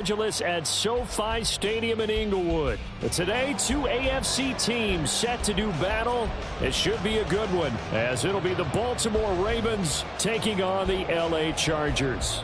Angeles at SoFi Stadium in Inglewood. Today, two AFC teams set to do battle. It should be a good one, as it'll be the Baltimore Ravens taking on the LA Chargers.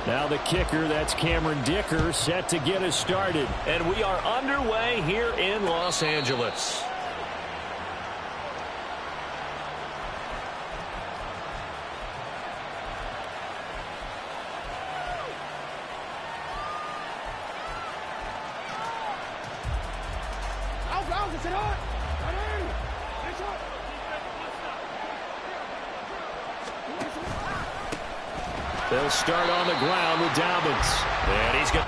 Now the kicker, that's Cameron Dicker, set to get us started. And we are underway here in Los Angeles. They'll start on the ground with Dobbins. And he's got...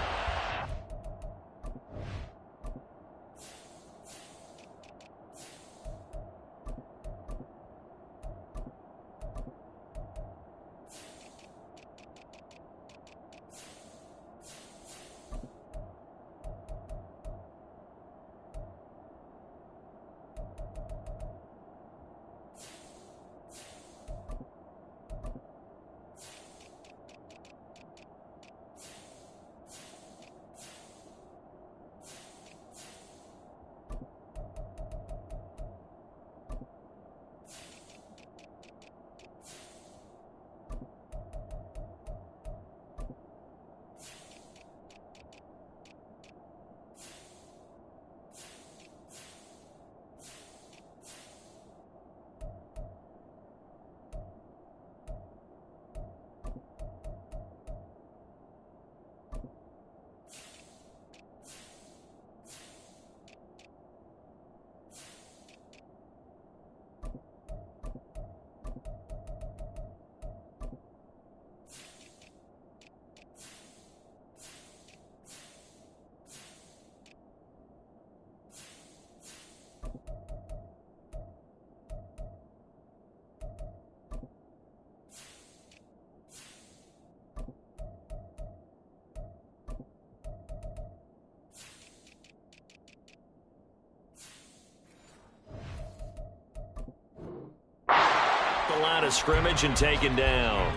line of scrimmage and taken down.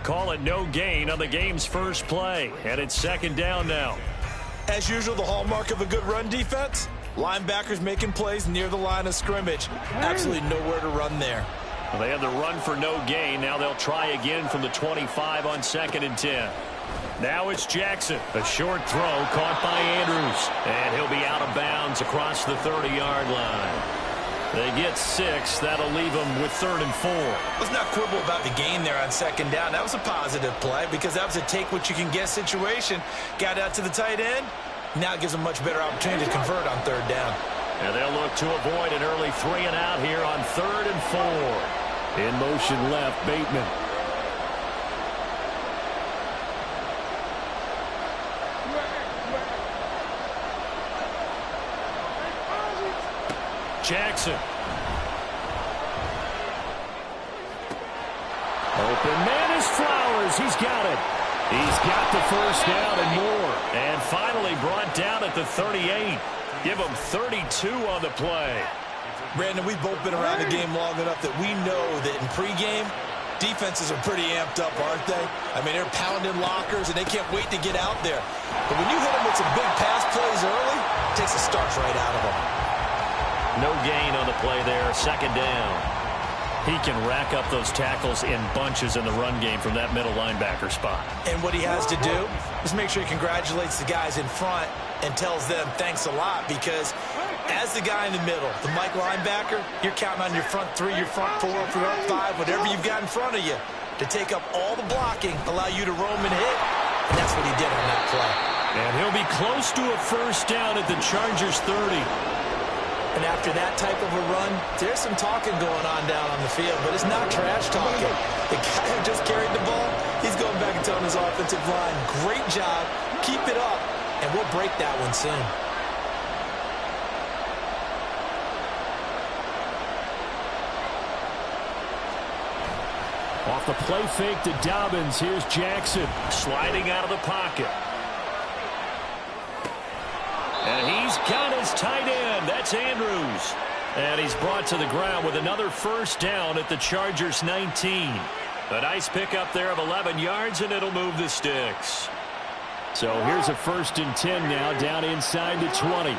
Call it no gain on the game's first play, and it's second down now. As usual, the hallmark of a good run defense, linebackers making plays near the line of scrimmage. Absolutely nowhere to run there. Well, they had the run for no gain. Now they'll try again from the 25 on 2nd and 10. Now it's Jackson. A short throw caught by Andrews, and he'll be out of bounds across the 30-yard line. They get 6. That'll leave them with 3rd and 4. Let's not quibble about the gain there on 2nd down. That was a positive play because that was a take-what-you-can-get situation. Got out to the tight end. Now it gives them a much better opportunity to convert on 3rd down. And they'll look to avoid an early 3-and-out here on 3rd and 4. In motion left, Bateman. Jackson. Open man is Flowers. He's got it. He's got the first down and more. And finally brought down at the 38. Give him 32 on the play. Brandon, we've both been around the game long enough that we know that in pregame, defenses are pretty amped up, aren't they? I mean, they're pounding lockers, and they can't wait to get out there. But when you hit them with some big pass plays early, it takes the starch right out of them. No gain on the play there, 2nd down. He can rack up those tackles in bunches in the run game from that middle linebacker spot. And what he has to do is make sure he congratulates the guys in front and tells them thanks a lot, because as the guy in the middle, the Mike linebacker, you're counting on your front 3, your front 4, your front 5, whatever you've got in front of you to take up all the blocking, allow you to roam and hit, and that's what he did on that play. And he'll be close to a first down at the Chargers 30. And after that type of a run, there's some talking going on down on the field, but it's not trash talking. The guy who just carried the ball, he's going back and telling his offensive line, great job, keep it up, and we'll break that one soon. Off the play fake to Dobbins. Here's Jackson. Sliding out of the pocket. And he's got his tight end. That's Andrews. And he's brought to the ground with another first down at the Chargers' 19. A nice pickup there of 11 yards, and it'll move the sticks. So here's a 1st and 10 now, down inside the 20.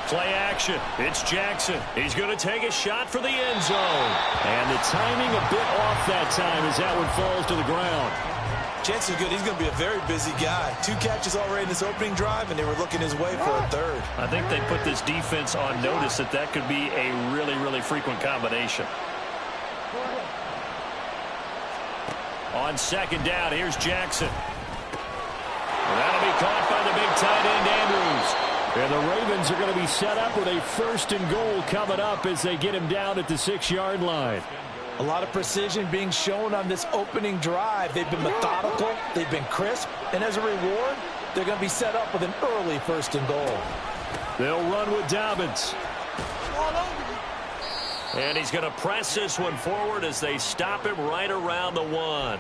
Play action. It's Jackson. He's going to take a shot for the end zone. And the timing a bit off that time as that one falls to the ground. Chances are good he's going to be a very busy guy. 2 catches already in this opening drive, and they were looking his way for a 3rd. I think they put this defense on notice that could be a really, really frequent combination. On 2nd down, here's Jackson. That'll be caught by the big tight end, Andrews. And the Ravens are going to be set up with a 1st and goal coming up as they get him down at the 6-yard line. A lot of precision being shown on this opening drive. They've been methodical, they've been crisp, and as a reward, they're going to be set up with an early 1st and goal. They'll run with Dobbins. And he's going to press this one forward as they stop him right around the 1.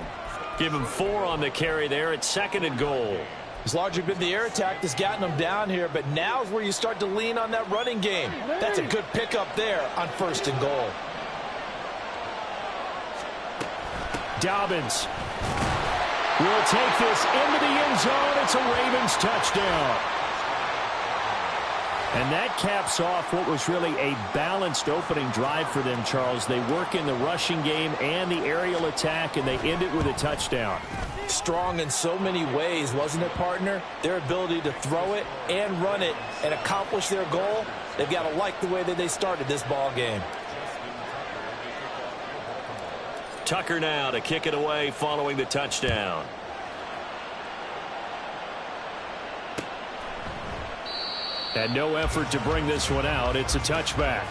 Give him 4 on the carry there at 2nd and goal. It's largely been the air attack that's gotten them down here, but now's where you start to lean on that running game. That's a good pickup there on 1st and goal. Dobbins will take this into the end zone. It's a Ravens touchdown. And that caps off what was really a balanced opening drive for them, Charles. They work in the rushing game and the aerial attack, and they end it with a touchdown. Strong in so many ways, wasn't it, partner? Their ability to throw it and run it and accomplish their goal, they've got to like the way that they started this ball game. Tucker now to kick it away following the touchdown. And no effort to bring this one out. It's a touchback.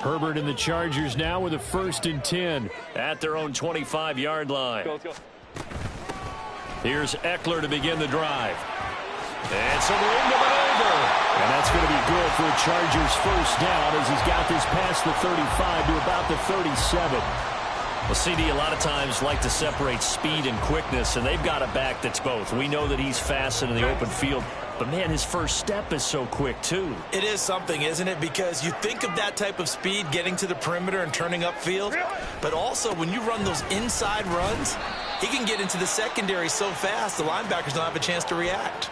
Herbert and the Chargers now with a 1st and 10. At their own 25-yard line. Let's go. Here's Eckler to begin the drive. And some room to maneuver. And that's going to be good for a Chargers 1st down as he's got this past the 35 to about the 37. Well, CD a lot of times like to separate speed and quickness, and they've got a back that's both. We know that he's fast in the open field, but, man, his first step is so quick, too. It is something, isn't it? Because you think of that type of speed getting to the perimeter and turning upfield, but also when you run those inside runs, he can get into the secondary so fast the linebackers don't have a chance to react.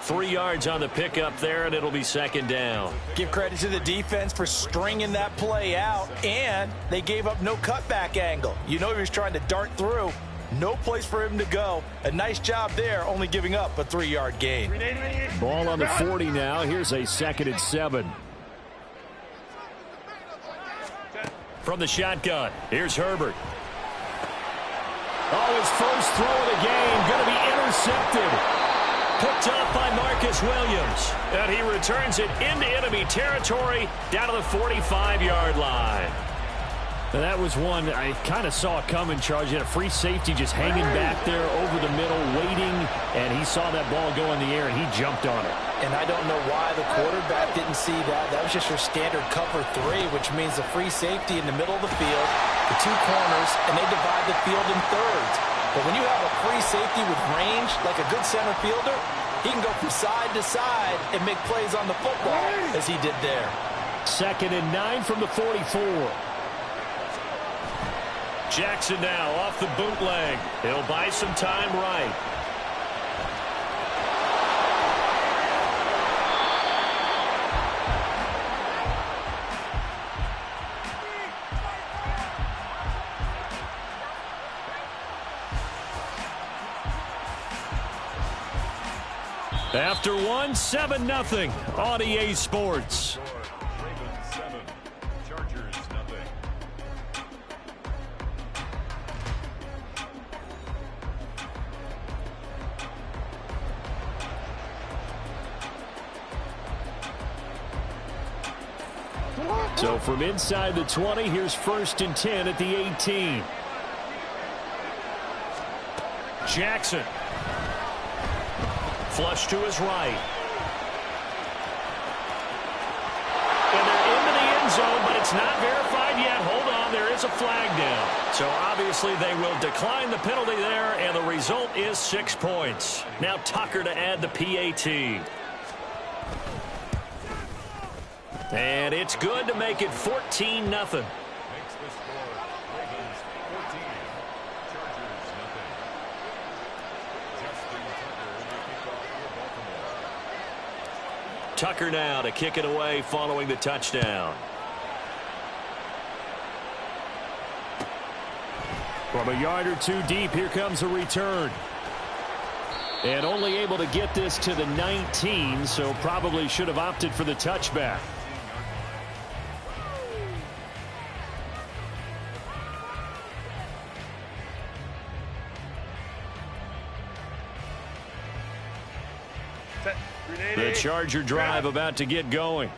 3 yards on the pickup there, and it'll be 2nd down. Give credit to the defense for stringing that play out, and they gave up no cutback angle. You know he was trying to dart through. No place for him to go. A nice job there, only giving up a 3-yard gain. Ball on the 40 now. Here's a 2nd and 7. From the shotgun, here's Herbert. Oh, his first throw of the game going to be intercepted. Picked up by Marcus Williams. And he returns it into enemy territory down to the 45-yard line. And that was one I kind of saw it coming, Charles. You had a free safety just hanging back there over the middle, waiting, and he saw that ball go in the air, and he jumped on it. And I don't know why the quarterback didn't see that. That was just your standard cover 3, which means a free safety in the middle of the field, the 2 corners, and they divide the field in thirds. But when you have a free safety with range, like a good center fielder, he can go from side to side and make plays on the football, as he did there. 2nd and 9 from the 44. Jackson now off the bootleg. He'll buy some time right. After 1, 7-0 on EA Sports. Ravens 7, Chargers 0. So from inside the 20, here's 1st and 10 at the 18. Jackson. Flush to his right. And they're into the end zone, but it's not verified yet. Hold on, there is a flag down. So obviously they will decline the penalty there, and the result is 6 points. Now Tucker to add the PAT. And it's good to make it 14-0. Makes the score Ravens 14, Chargers nothing. Justin Tucker will kick off for Baltimore. Tucker now to kick it away following the touchdown. From a yard or two deep, here comes a return. And only able to get this to the 19, so probably should have opted for the touchback. The Charger drive about to get going.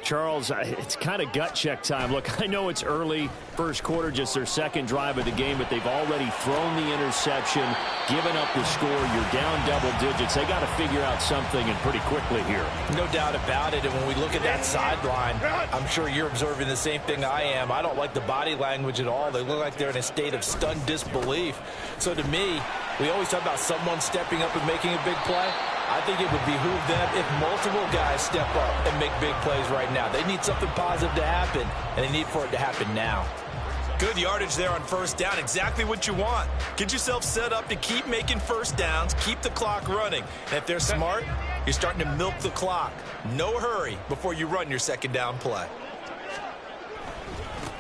Charles, it's kind of gut check time. Look, I know it's early, first quarter, just their second drive of the game, but they've already thrown the interception, given up the score. You're down double digits. They got to figure out something, and pretty quickly here. No doubt about it. And when we look at that sideline, I'm sure you're observing the same thing I am. I don't like the body language at all. They look like they're in a state of stunned disbelief. So to me, we always talk about someone stepping up and making a big play. I think it would behoove them if multiple guys step up and make big plays right now. They need something positive to happen, and they need for it to happen now. Good yardage there on first down. Exactly what you want. Get yourself set up to keep making first downs, keep the clock running. And if they're smart, you're starting to milk the clock. No hurry before you run your second down play.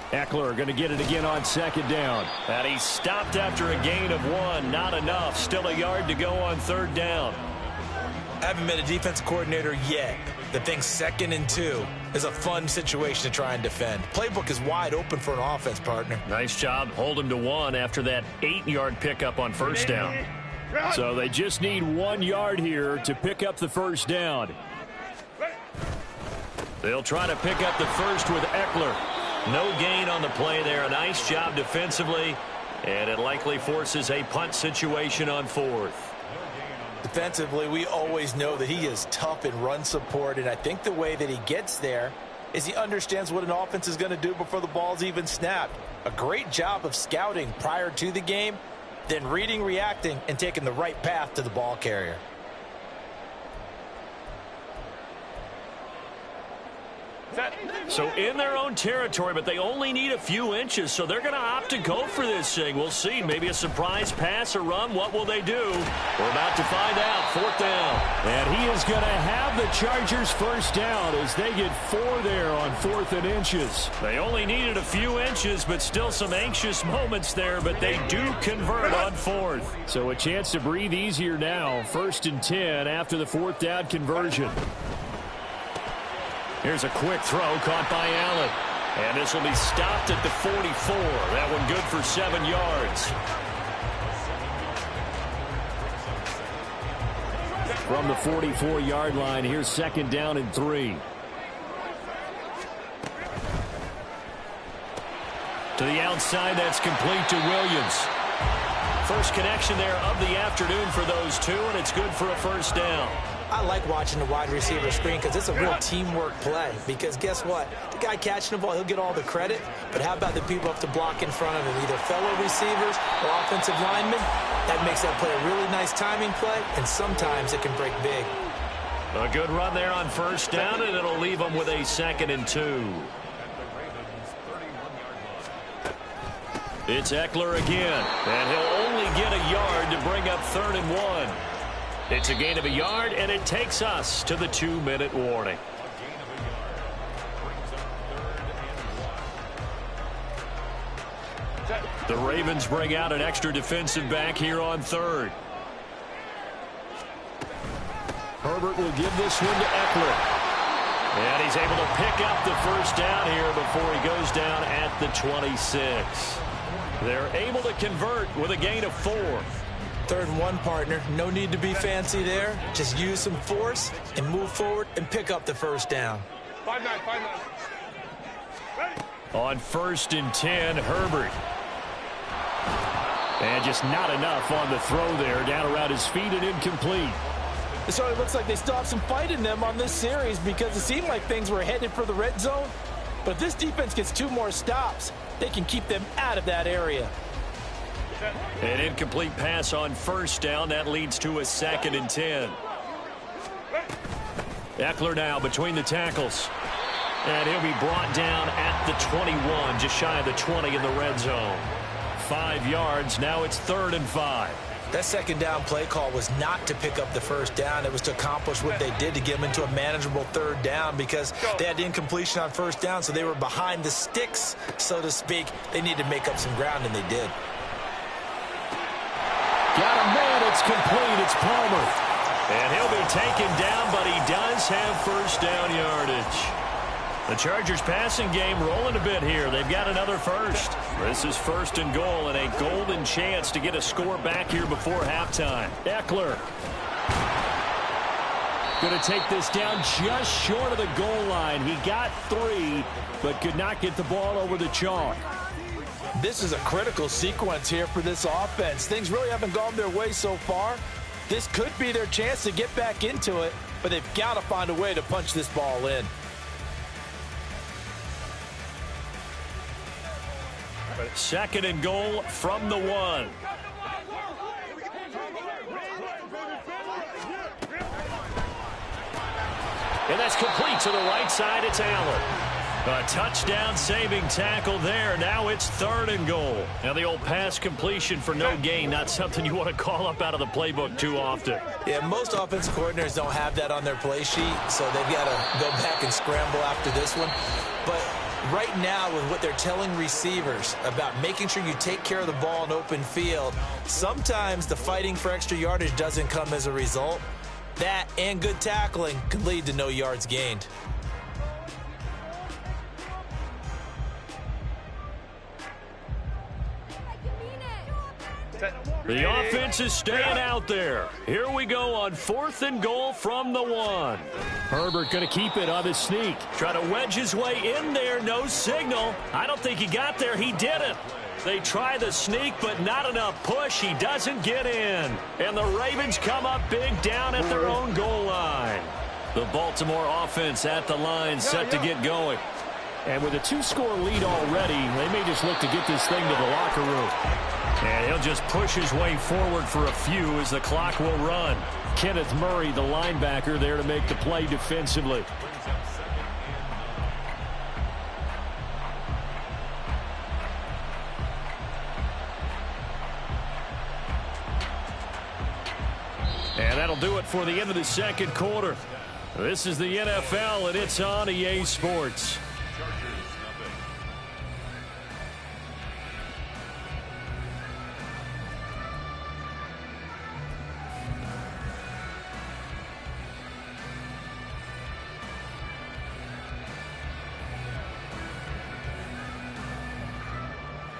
Eckler going to get it again on second down. And he stopped after a gain of 1. Not enough. Still a yard to go on third down. Haven't been a defensive coordinator yet that thinks 2nd and 2 is a fun situation to try and defend. Playbook is wide open for an offense, partner. Nice job. Hold him to 1 after that 8-yard pickup on first down. So they just need 1 yard here to pick up the first down. They'll try to pick up the first with Eckler. No gain on the play there. A nice job defensively, and it likely forces a punt situation on 4th. Defensively, we always know that he is tough in run support, and I think the way that he gets there is he understands what an offense is going to do before the ball's even snapped. A great job of scouting prior to the game, then reading, reacting, and taking the right path to the ball carrier. So in their own territory, but they only need a few inches, so they're going to opt to go for this thing. We'll see. Maybe a surprise pass or run. What will they do? We're about to find out. 4th down. And he is going to have the Chargers first down as they get 4 there on 4th and inches. They only needed a few inches, but still some anxious moments there, but they do convert on 4th. So a chance to breathe easier now. 1st and 10 after the 4th down conversion. Here's a quick throw caught by Allen. And this will be stopped at the 44. That one good for 7 yards. From the 44-yard line, here's 2nd down and 3. To the outside, that's complete to Williams. First connection there of the afternoon for those two, and it's good for a first down. I like watching the wide receiver screen because it's a real teamwork play. Because guess what? The guy catching the ball, he'll get all the credit. But how about the people up to block in front of him? Either fellow receivers or offensive linemen. That makes that play a really nice timing play, and sometimes it can break big. A good run there on first down, and it'll leave them with a 2nd and 2. It's Eckler again, and he'll only get a yard to bring up 3rd and 1. It's a gain of a yard, and it takes us to the 2-minute warning. The Ravens bring out an extra defensive back here on 3rd. Herbert will give this one to Eckler. And he's able to pick up the first down here before he goes down at the 26. They're able to convert with a gain of 4. 3rd and 1, partner. No need to be fancy there. Just use some force and move forward and pick up the first down. 5-9. On 1st and 10, Herbert. And just not enough on the throw there. Down around his feet and incomplete. It certainly looks like they still have some fight in them on this series because it seemed like things were headed for the red zone. But if this defense gets 2 more stops, they can keep them out of that area. An incomplete pass on first down. That leads to a 2nd and 10. Eckler now between the tackles. And he'll be brought down at the 21, just shy of the 20 in the red zone. 5 yards. Now it's 3rd and 5. That 2nd down play call was not to pick up the 1st down. It was to accomplish what they did to get them into a manageable 3rd down because they had incompletion on 1st down, so they were behind the sticks, so to speak. They needed to make up some ground, and they did. Got a man. It's complete. It's Palmer. And he'll be taken down, but he does have 1st down yardage. The Chargers passing game rolling a bit here. They've got another first. This is 1st and goal and a golden chance to get a score back here before halftime. Eckler. Going to take this down just short of the goal line. He got 3, but could not get the ball over the chalk. This is a critical sequence here for this offense. Things really haven't gone their way so far. This could be their chance to get back into it, but they've got to find a way to punch this ball in. Second and goal from the 1. And that's complete to the right side. It's Allen. A touchdown-saving tackle there. Now it's 3rd and goal. Now the old pass completion for no gain, not something you want to call up out of the playbook too often. Yeah, most offensive coordinators don't have that on their play sheet, so they've got to go back and scramble after this one. But right now, with what they're telling receivers about making sure you take care of the ball in open field, sometimes the fighting for extra yardage doesn't come as a result. That and good tackling could lead to no yards gained. The offense is staying out there. Here we go on 4th and goal from the 1. Herbert going to keep it on the sneak. Try to wedge his way in there. No signal. I don't think he got there. He didn't. They try the sneak, but not enough push. He doesn't get in. And the Ravens come up big down at their own goal line. The Baltimore offense at the line, set to get going. And with a 2-score lead already, they may just look to get this thing to the locker room. And he'll just push his way forward for a few as the clock will run. Kenneth Murray, the linebacker, there to make the play defensively. And that'll do it for the end of the 2nd quarter. This is the NFL, and it's on EA Sports.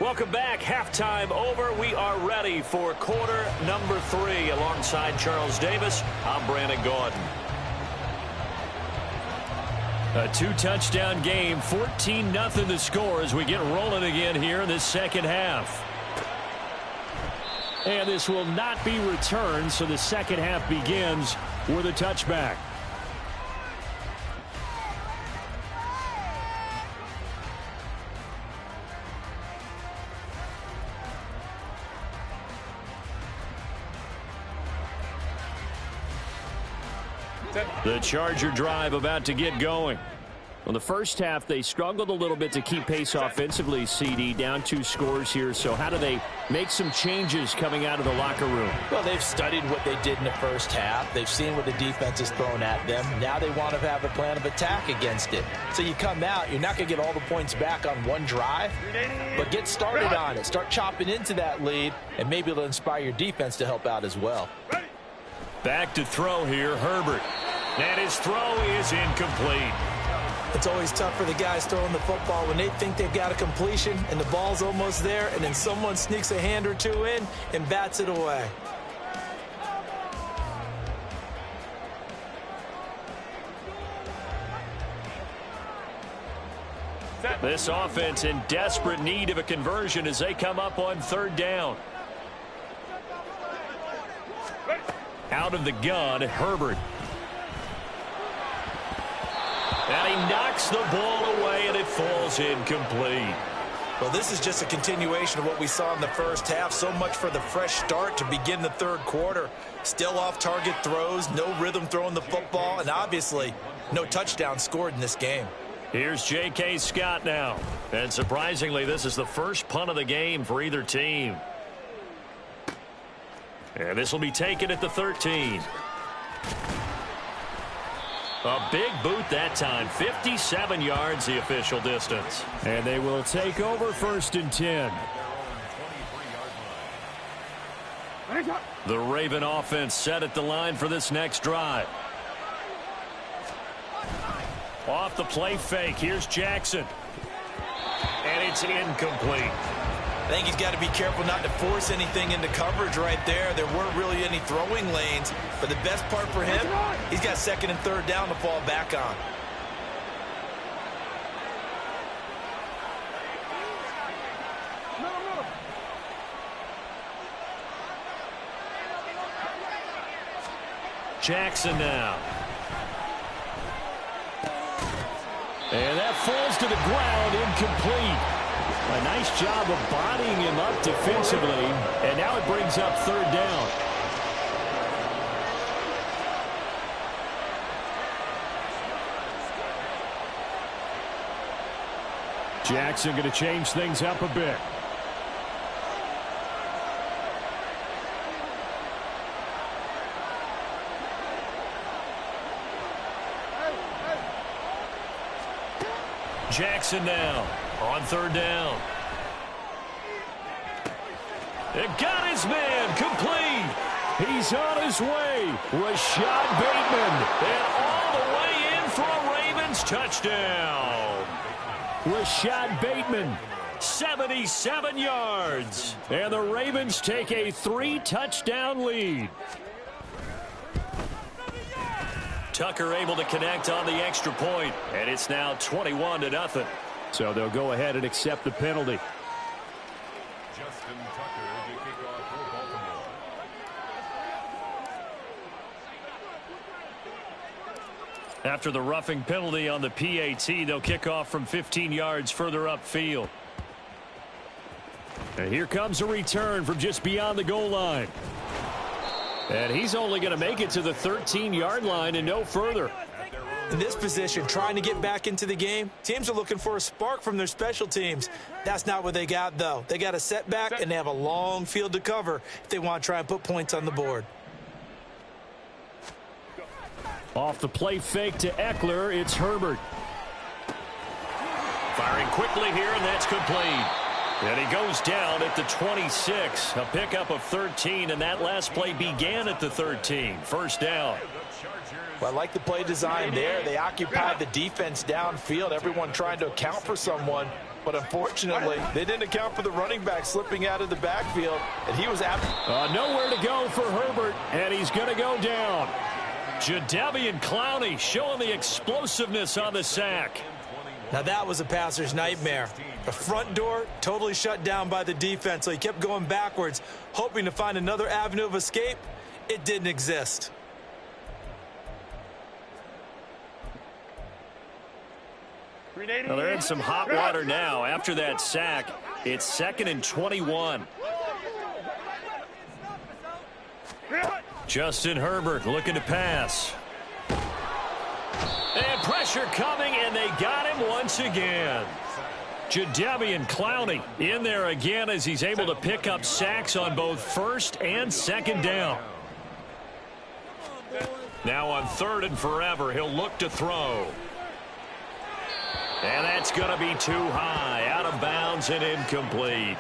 Welcome back. Halftime over. We are ready for quarter number 3. Alongside Charles Davis, I'm Brandon Gaudin. A 2-touchdown game, 14-0 the score as we get rolling again here in this second half. And this will not be returned, so the second half begins with a touchback. The Charger drive about to get going. Well, the first half, they struggled a little bit to keep pace offensively, CD, down 2 scores here. So how do they make some changes coming out of the locker room? Well, they've studied what they did in the first half. They've seen what the defense has thrown at them. Now they want to have a plan of attack against it. So you come out, you're not going to get all the points back on one drive, but get started on it. Start chopping into that lead, and maybe it'll inspire your defense to help out as well. Back to throw here, Herbert. And his throw is incomplete. It's always tough for the guys throwing the football when they think they've got a completion and the ball's almost there, and then someone sneaks a hand or two in and bats it away. This offense in desperate need of a conversion as they come up on 3rd down. Out of the gun, Herbert. And he knocks the ball away, and it falls incomplete. Well, this is just a continuation of what we saw in the first half. So much for the fresh start to begin the third quarter. Still off-target throws, no rhythm throwing the football, and obviously no touchdown scored in this game. Here's J.K. Scott now. And surprisingly, this is the first punt of the game for either team. And this will be taken at the 13. A big boot that time. 57 yards the official distance. And they will take over 1st and 10. The Raven offense set at the line for this next drive. Off the play fake. Here's Jackson. And it's incomplete. I think he's got to be careful not to force anything into coverage right there. There weren't really any throwing lanes. But the best part for him, he's got 2nd and 3rd down to fall back on. Jackson now. And that falls to the ground, incomplete. A nice job of bodying him up defensively, and now it brings up 3rd down. Jackson going to change things up a bit. Jackson now on 3rd down. It got his man complete. He's on his way. Rashad Bateman. And all the way in for a Ravens touchdown. Rashad Bateman, 77 yards. And the Ravens take a 3-touchdown lead. Tucker able to connect on the extra point, and it's now 21-0. So they'll go ahead and accept the penalty. Justin Tucker to kick off for Baltimore. After the roughing penalty on the PAT, they'll kick off from 15 yards further upfield. And here comes a return from just beyond the goal line. And he's only going to make it to the 13-yard line and no further. In this position, trying to get back into the game, teams are looking for a spark from their special teams. That's not what they got, though. They got a setback, and they have a long field to cover if they want to try and put points on the board. Off the play fake to Eckler, it's Herbert. Firing quickly here, and that's complete. And he goes down at the 26. A pickup of 13, and that last play began at the 13. 1st down. Well, I like the play design there. They occupied the defense downfield, everyone trying to account for someone. But unfortunately, they didn't account for the running back slipping out of the backfield, and he was out. Nowhere to go for Herbert, and he's going to go down. Jadeveon Clowney showing the explosiveness on the sack. Now that was a passer's nightmare. The front door totally shut down by the defense, so he kept going backwards, hoping to find another avenue of escape. It didn't exist. Well, they're in some hot water now. After that sack, it's 2nd and 21. Justin Herbert looking to pass. And pressure coming, and they got him once again. Jadeveon Clowney in there again as he's able to pick up sacks on both 1st and 2nd down. Now on 3rd and forever, he'll look to throw. And that's going to be too high, out of bounds and incomplete.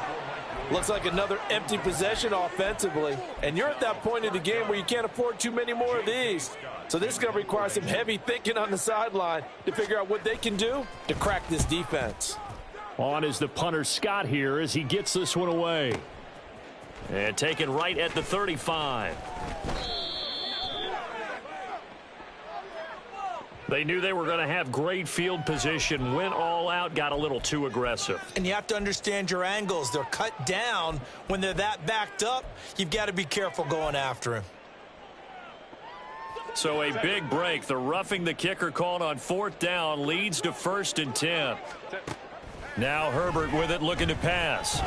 Looks like another empty possession offensively. And you're at that point in the game where you can't afford too many more of these. So this is going to require some heavy thinking on the sideline to figure out what they can do to crack this defense. On is the punter Scott here as he gets this one away. And taken right at the 35. They knew they were going to have great field position, went all out, got a little too aggressive. And you have to understand your angles. They're cut down. When they're that backed up, you've got to be careful going after him. So a big break. The roughing the kicker called on 4th down leads to 1st and 10. Now Herbert with it, looking to pass.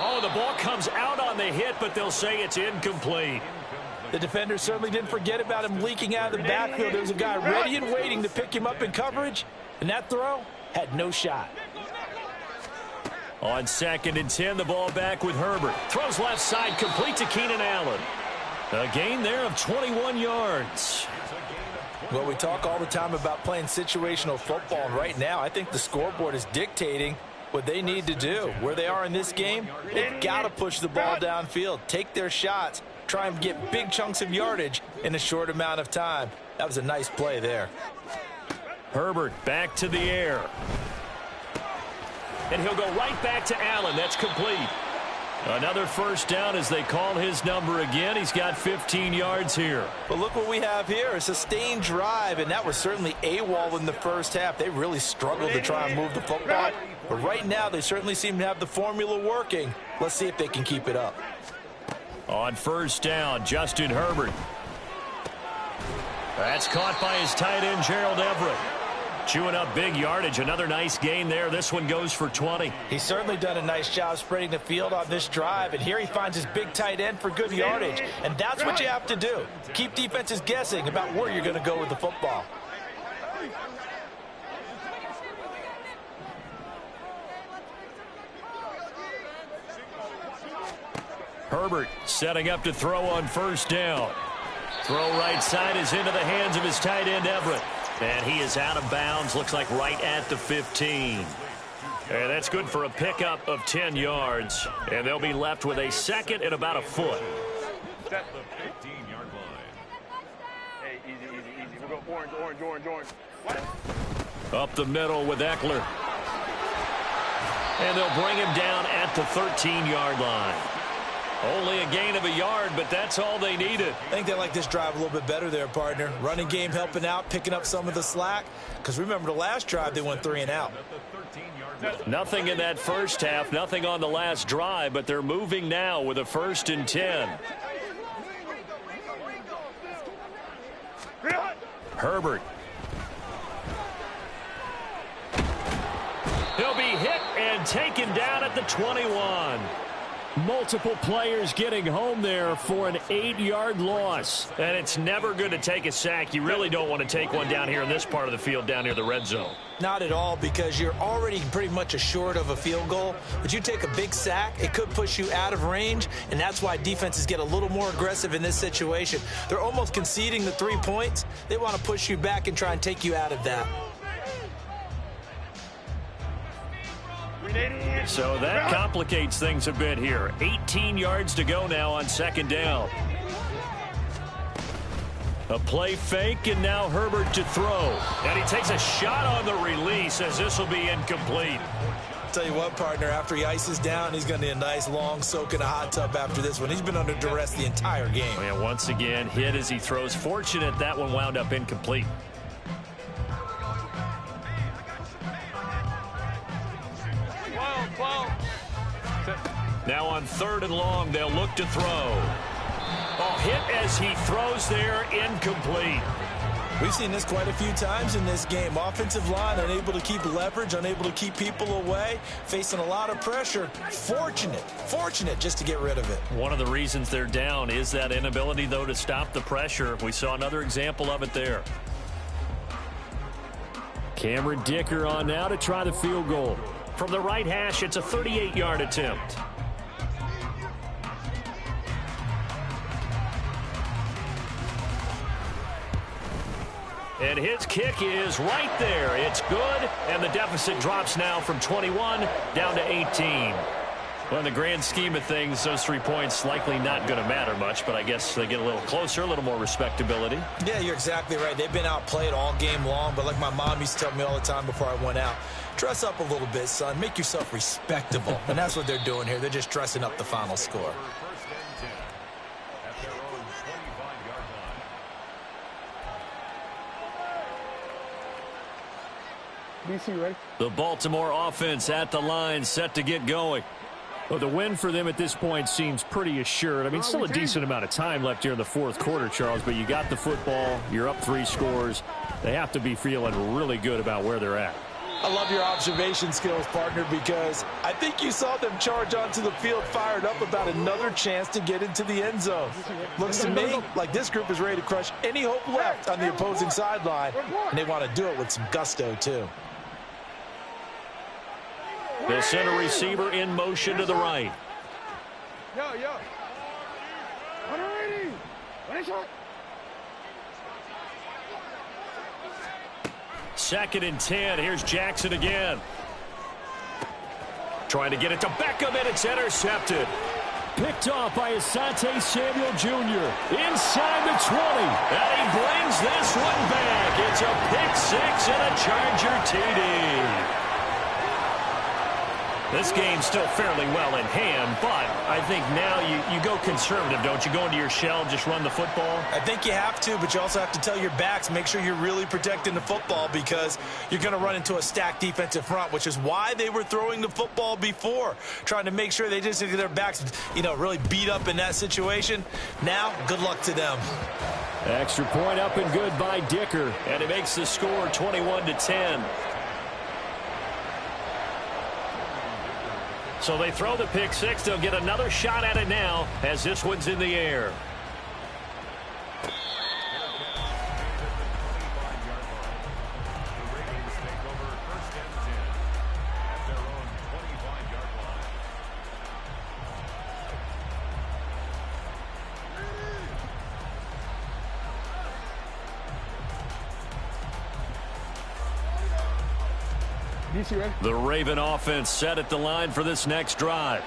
Oh, the ball comes out on the hit, but they'll say it's incomplete. The defender certainly didn't forget about him leaking out of the backfield. There was a guy ready and waiting to pick him up in coverage, and that throw had no shot. On 2nd and 10, the ball back with Herbert. Throws left side, complete to Keenan Allen. A gain there of 21 yards. Well, we talk all the time about playing situational football, and right now I think the scoreboard is dictating what they need to do. Where they are in this game, they've got to push the ball downfield, take their shots, try and get big chunks of yardage in a short amount of time. That was a nice play there. Herbert back to the air. And he'll go right back to Allen. That's complete. Another 1st down as they call his number again. He's got 15 yards here. But look what we have here, a sustained drive, and that was certainly AWOL in the first half. They really struggled to try and move the football. But right now, they certainly seem to have the formula working. Let's see if they can keep it up. On 1st down, Justin Herbert. That's caught by his tight end, Gerald Everett. Chewing up big yardage. Another nice gain there. This one goes for 20. He's certainly done a nice job spreading the field on this drive, and here he finds his big tight end for good yardage. And that's what you have to do. Keep defenses guessing about where you're going to go with the football. Herbert setting up to throw on 1st down. Throw right side is into the hands of his tight end, Everett. And he is out of bounds, looks like right at the 15. And that's good for a pickup of 10 yards. And they'll be left with a 2nd and about a foot. At the 15-yard line. Hey, easy. We'll go orange. What? Up the middle with Eckler. And they'll bring him down at the 13-yard line. Only a gain of a yard, but that's all they needed. I think they like this drive a little bit better there, partner. Running game helping out, picking up some of the slack. Because remember, the last drive, they went 3 and out. Nothing in that first half, nothing on the last drive, but they're moving now with a 1st and 10. Herbert. He'll be hit and taken down at the 21. Multiple players getting home there for an 8-yard loss. And it's never good to take a sack. You really don't want to take one down here in this part of the field down near the red zone. Not at all, because you're already pretty much assured of a field goal. But you take a big sack, it could push you out of range, and that's why defenses get a little more aggressive in this situation. They're almost conceding the 3 points. They want to push you back and try and take you out of that. So that complicates things a bit here. 18 yards to go now on 2nd down. A play fake, and now Herbert to throw. And he takes a shot on the release as this will be incomplete. Tell you what, partner, after he ices down, he's going to need a nice long soak in a hot tub after this one. He's been under duress the entire game. And once again, hit as he throws. Fortunate that one wound up incomplete. Now on 3rd and long, they'll look to throw. Oh, hit as he throws there, incomplete. We've seen this quite a few times in this game. Offensive line unable to keep leverage, unable to keep people away, facing a lot of pressure. Fortunate just to get rid of it. One of the reasons they're down is that inability, though, to stop the pressure. We saw another example of it there. Cameron Dicker on now to try the field goal. From the right hash, it's a 38-yard attempt. And his kick is right there. It's good, and the deficit drops now from 21 down to 18. Well, in the grand scheme of things, those 3 points likely not going to matter much, but I guess they get a little closer, a little more respectability. Yeah, you're exactly right. They've been outplayed all game long, but like my mom used to tell me all the time before I went out, dress up a little bit, son. Make yourself respectable. And that's what they're doing here. They're just dressing up the final score. DC, right? The Baltimore offense at the line, set to get going. Well, the win for them at this point seems pretty assured. I mean, still a decent amount of time left here in the fourth quarter, Charles, but you got the football. You're up 3 scores. They have to be feeling really good about where they're at. I love your observation skills, partner, because I think you saw them charge onto the field fired up about another chance to get into the end zone. Looks to me like this group is ready to crush any hope left on the opposing sideline, and they want to do it with some gusto, too. The center receiver in motion to the right. Yo. 180. One shot. 2nd and 10. Here's Jackson again. Trying to get it to Beckham, and it's intercepted. Picked off by Asante Samuel Jr. inside the 20. And he brings this one back. It's a pick 6 and a Charger TD. This game's still fairly well in hand, but I think now you go conservative, don't you? Go into your shell, just run the football? I think you have to, but you also have to tell your backs, make sure you're really protecting the football because you're going to run into a stacked defensive front, which is why they were throwing the football before, trying to make sure they just get their backs, really beat up in that situation. Now, good luck to them. Extra point up and good by Dicker, and it makes the score 21-10. So they throw the pick 6. They'll get another shot at it now as this one's in the air. The Raven offense set at the line for this next drive.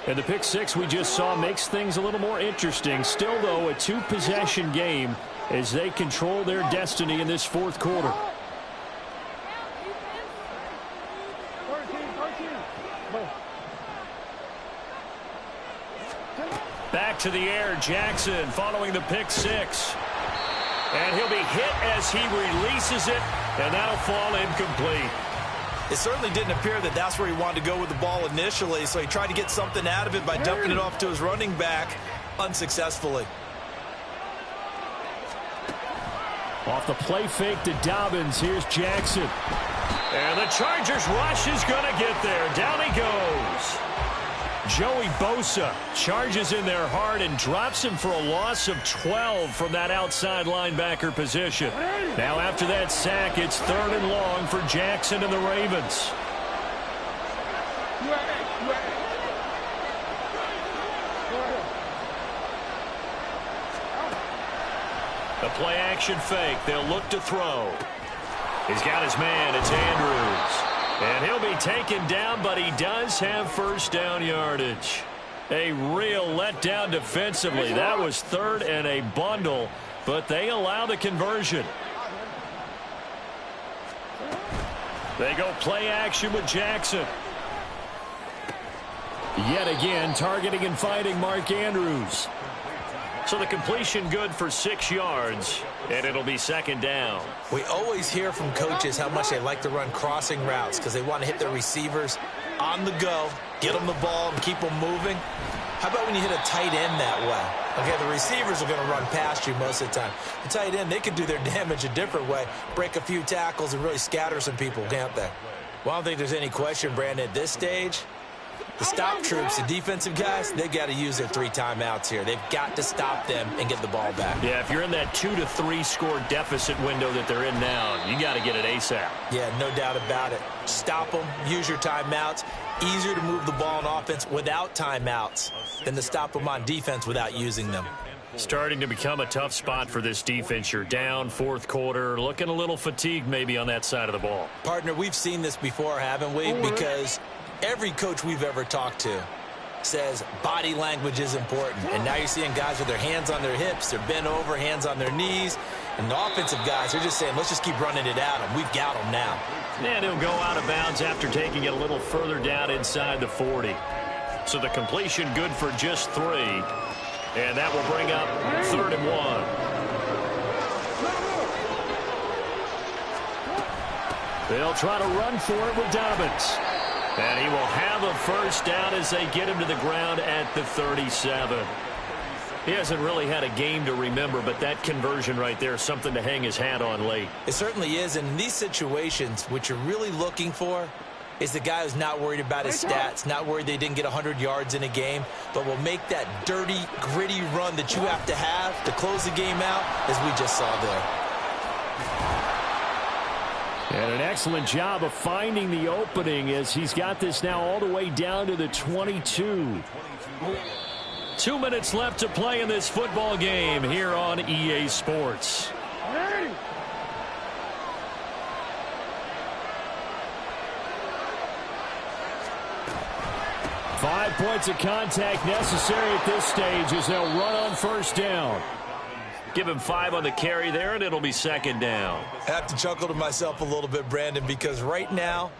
And the pick 6 we just saw makes things a little more interesting. Still, though, a 2-possession game as they control their destiny in this fourth quarter. Back to the air, Jackson following the pick 6. And he'll be hit as he releases it, and that'll fall incomplete. It certainly didn't appear that that's where he wanted to go with the ball initially, so he tried to get something out of it by dumping it off to his running back unsuccessfully. Off the play fake to Dobbins, here's Jackson. And the Chargers rush is going to get there. Down he goes. Joey Bosa charges in there hard and drops him for a loss of 12 from that outside linebacker position. Now after that sack, it's 3rd and long for Jackson and the Ravens. The play action fake. They'll look to throw. He's got his man. It's Andrews. And he'll be taken down, but he does have 1st down yardage. A real letdown defensively. That was 3rd and a bundle, but they allow the conversion. They go play action with Jackson. Yet again, targeting and fighting Mark Andrews. So the completion good for 6 yards, and it'll be 2nd down. We always hear from coaches how much they like to run crossing routes because they want to hit their receivers on the go, get them the ball, and keep them moving. How about when you hit a tight end that way? Okay, the receivers are going to run past you most of the time. The tight end, they can do their damage a different way, break a few tackles, and really scatter some people, can't they? Well, I don't think there's any question, Brandon, at this stage, the stop troops, the defensive guys, they got to use their 3 timeouts here. They've got to stop them and get the ball back. Yeah, if you're in that 2 to 3 score deficit window that they're in now, you got to get it ASAP. Yeah, no doubt about it. Stop them, use your timeouts. Easier to move the ball on offense without timeouts than to stop them on defense without using them. Starting to become a tough spot for this defense. You're down 4th quarter, looking a little fatigued maybe on that side of the ball. Partner, we've seen this before, haven't we? Because every coach we've ever talked to says body language is important. And now you're seeing guys with their hands on their hips, they're bent over, hands on their knees. And the offensive guys, they're just saying, let's just keep running it at them. We've got them now. And he'll go out of bounds after taking it a little further down inside the 40. So the completion good for just 3. And that will bring up 3rd and 1. They'll try to run for it with Dobbins. And he will have a first down as they get him to the ground at the 37. He hasn't really had a game to remember, but that conversion right there is something to hang his hat on late. It certainly is, and in these situations, what you're really looking for is the guy who's not worried about his stats, not worried they didn't get 100 yards in a game, but will make that dirty, gritty run that you have to close the game out, as we just saw there. And an excellent job of finding the opening as he's got this now all the way down to the 22. 2 minutes left to play in this football game here on EA Sports. 5 points of contact necessary at this stage as they'll run on first down. Give him 5 on the carry there, and it'll be second down. I have to chuckle to myself a little bit, Brandon, because right now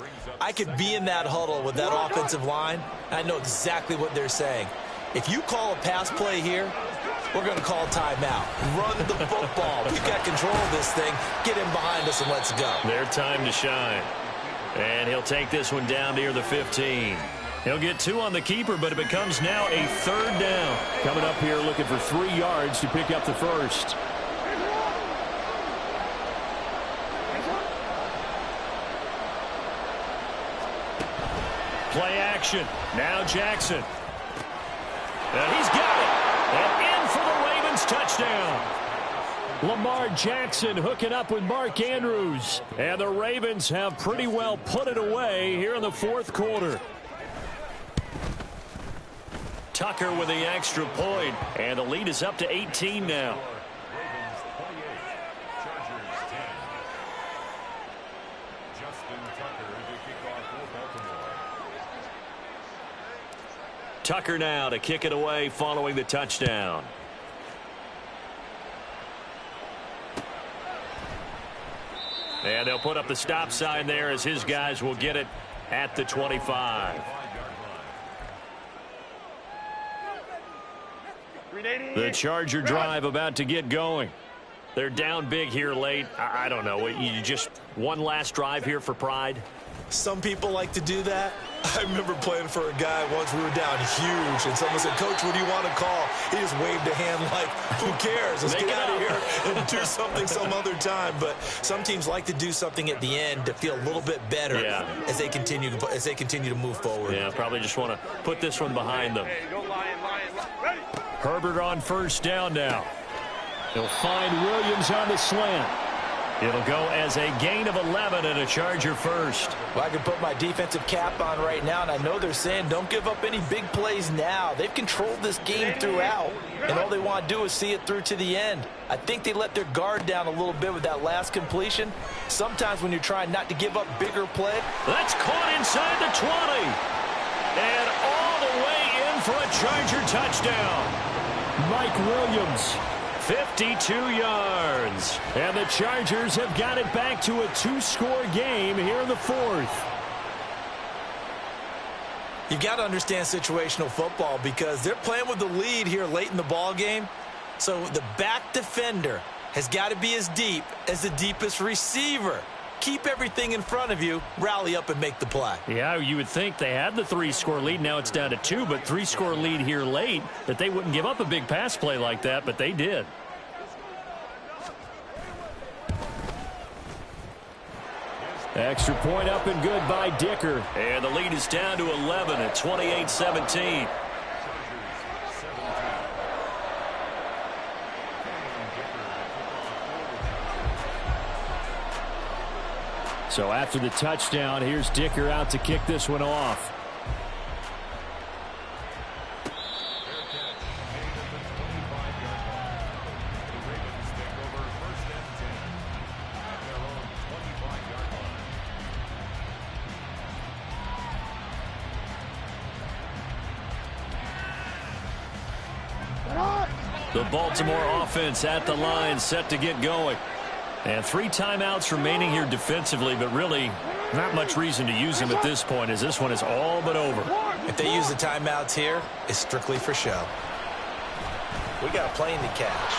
I could be in that huddle with that offensive line, and I know exactly what they're saying. If you call a pass play here, we're going to call timeout. Run the football. We've got control of this thing. Get in behind us and let's go. Their time to shine. And he'll take this one down near the 15. He'll get 2 on the keeper, but it becomes now a third down. Coming up here looking for 3 yards to pick up the first. Play action. Now Jackson. And he's got it. And in for the Ravens touchdown. Lamar Jackson hooking up with Mark Andrews. And the Ravens have pretty well put it away here in the fourth quarter. Tucker with the extra point, and the lead is up to 18 now. Ravens 28, Chargers 10. Justin Tucker to kick off for Baltimore. Tucker now to kick it away following the touchdown. And they'll put up the stop sign there as his guys will get it at the 25. The Charger drive about to get going. They're down big here late. I don't know. You just one last drive here for pride? Some people like to do that. I remember playing for a guy once. We were down huge, and someone said, "Coach, what do you want to call?" He just waved a hand like, "Who cares? Let's get out of here and do something some other time." But some teams like to do something at the end to feel a little bit better as they continue to move forward. Yeah, probably just want to put this one behind them. Herbert on first down now. He'll find Williams on the slant. It'll go as a gain of 11 and a Charger first. Well, I can put my defensive cap on right now, and I know they're saying don't give up any big plays now. They've controlled this game throughout, and all they want to do is see it through to the end. I think they let their guard down a little bit with that last completion. Sometimes when you're trying not to give up bigger play. That's caught inside the 20. And all the way in for a Charger touchdown. Mike Williams, 52 yards. And the Chargers have got it back to a 2-score game here in the fourth. You got to understand situational football because they're playing with the lead here late in the ball game. So the back defender has got to be as deep as the deepest receiver. Keep everything in front of you, rally up and make the play. Yeah, you would think they had the 3-score lead. Now it's down to 2, but 3-score lead here late, that they wouldn't give up a big pass play like that, but they did. Extra point up and good by Dicker. And the lead is down to 11 at 28-17. So after the touchdown, here's Dicker out to kick this one off. The Baltimore offense at the line, set to get going. And 3 timeouts remaining here defensively, but really not much reason to use them at this point as this one is all but over. If they use the timeouts here, it's strictly for show. We got a plane to catch.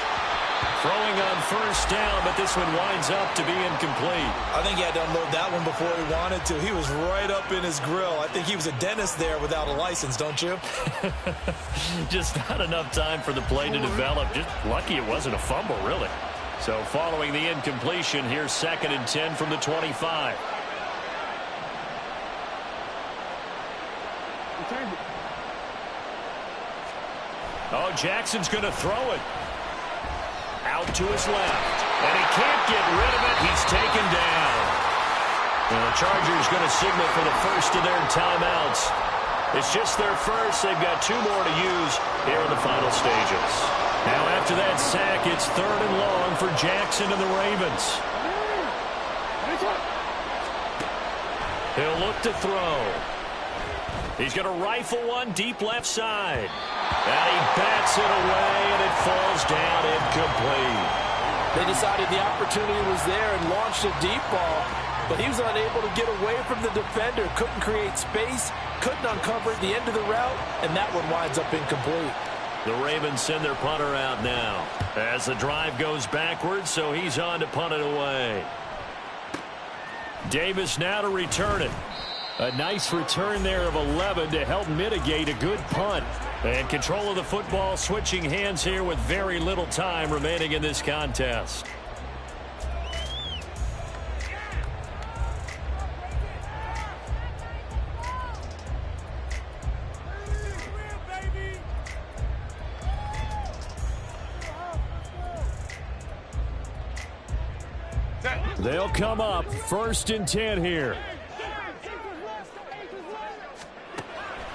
Throwing on first down, but this one winds up to be incomplete. I think he had to unload that one before he wanted to. He was right up in his grill. I think he was a dentist there without a license, don't you? Just not enough time for the play to develop. Just lucky it wasn't a fumble, really. So following the incompletion, here's 2nd and 10 from the 25. Oh, Jackson's going to throw it. Out to his left. And he can't get rid of it. He's taken down. And the Chargers going to signal for the first of their timeouts. It's just their first. They've got 2 more to use here in the final stages. Now after that sack, it's 3rd and long for Jackson and the Ravens. He'll look to throw. He's going to rifle one deep left side. And he bats it away, and it falls down incomplete. They decided the opportunity was there and launched a deep ball, but he was unable to get away from the defender, couldn't create space, couldn't uncover at the end of the route, and that one winds up incomplete. The Ravens send their punter out now as the drive goes backwards, so he's on to punt it away. Davis now to return it. A nice return there of 11 to help mitigate a good punt. And control of the football switching hands here with very little time remaining in this contest. They'll come up 1st and 10 here.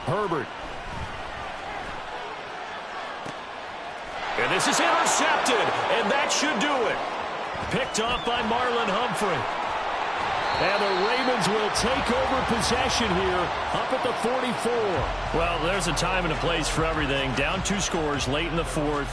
Herbert. And this is intercepted, and that should do it. Picked off by Marlon Humphrey. And the Ravens will take over possession here up at the 44. Well, there's a time and a place for everything. Down 2 scores late in the 4th.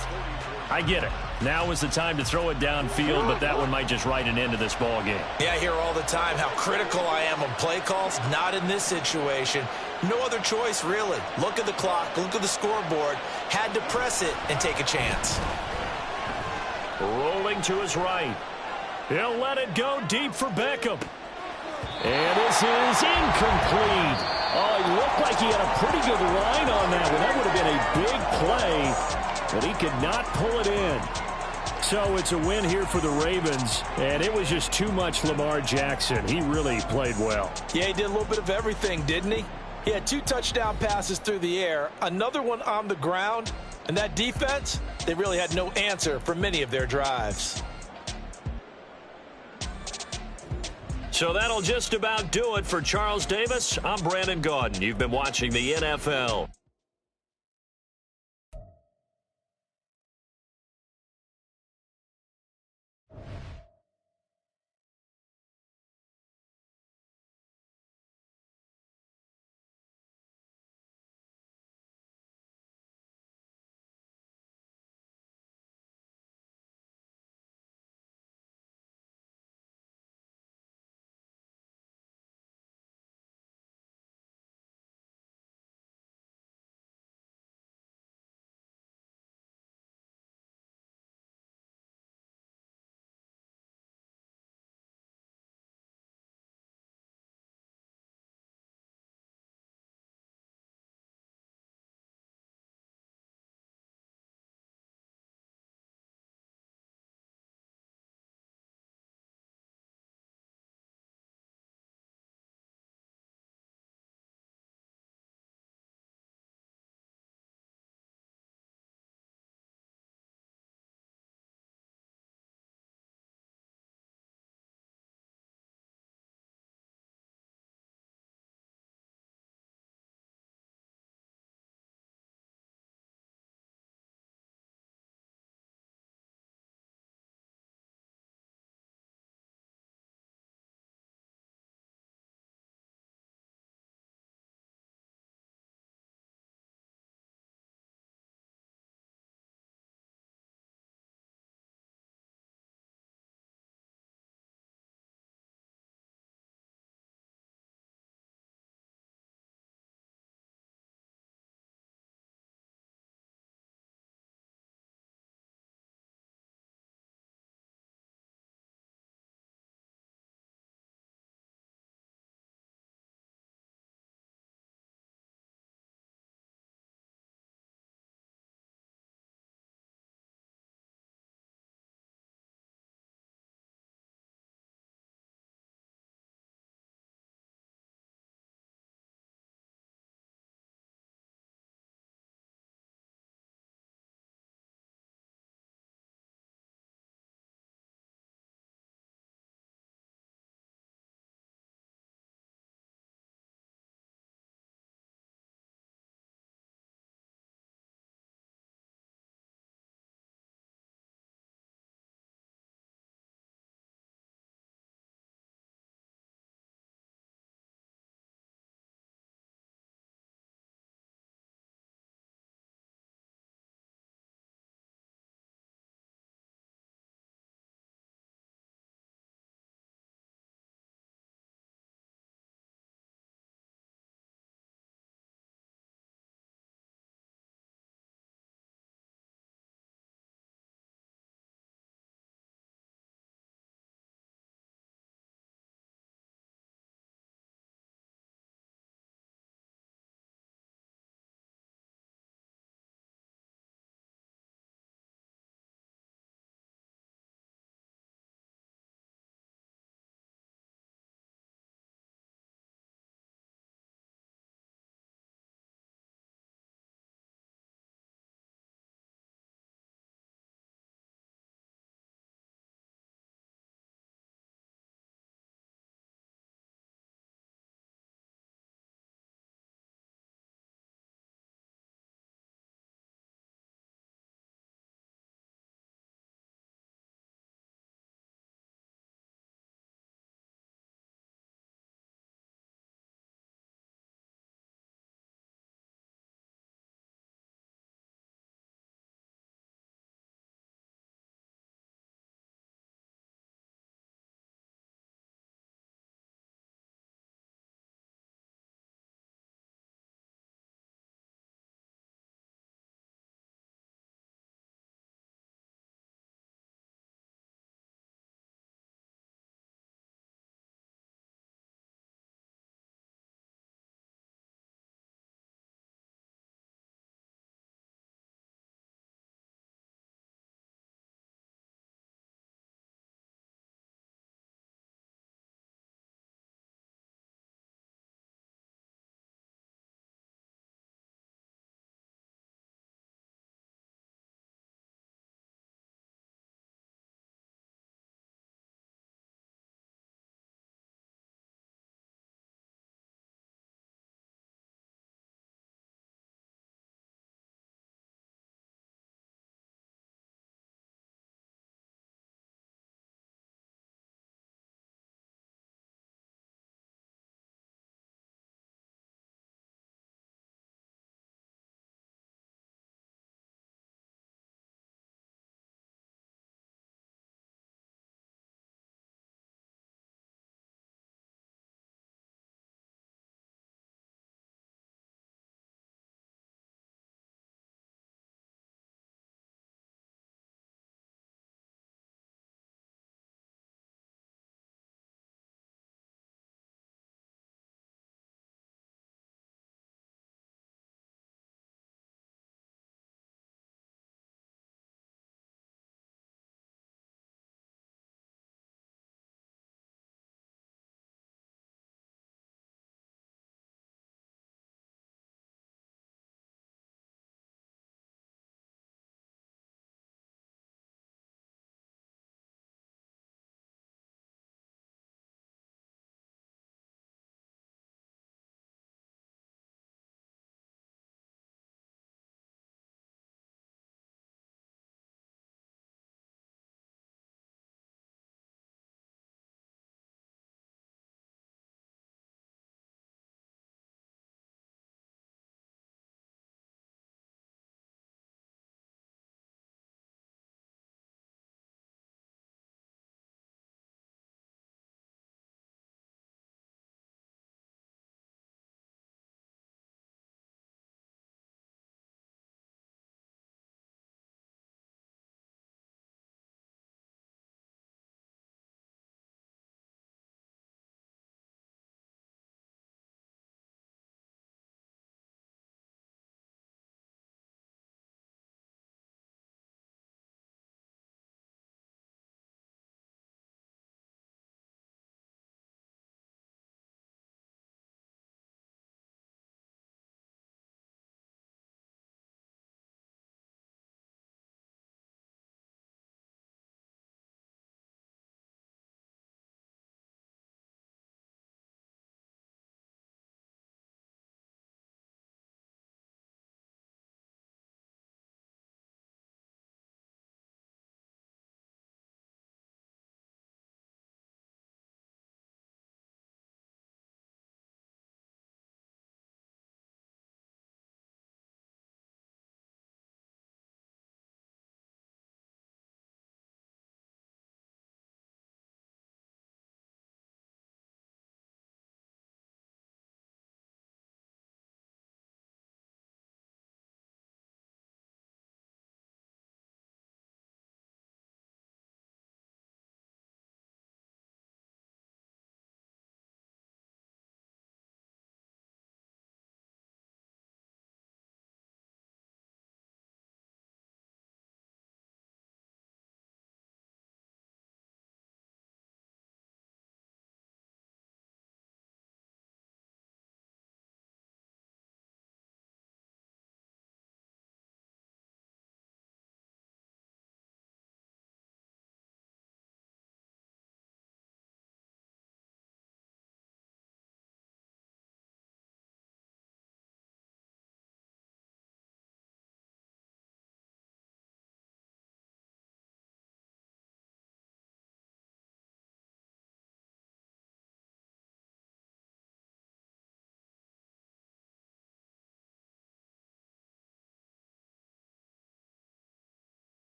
I get it. Now is the time to throw it downfield, but that one might just write an end to this ball game. Yeah, I hear all the time how critical I am of play calls. Not in this situation. No other choice, really. Look at the clock. Look at the scoreboard. Had to press it and take a chance. Rolling to his right. He'll let it go deep for Beckham. And this is incomplete. Oh, he looked like he had a pretty good line on that one. That would have been a big play, but he could not pull it in. So it's a win here for the Ravens, and it was just too much Lamar Jackson. He really played well. Yeah, he did a little bit of everything, didn't he? He had 2 touchdown passes through the air, another one on the ground, and that defense, they really had no answer for many of their drives. So that'll just about do it for Charles Davis. I'm Brandon Gaudin. You've been watching the NFL.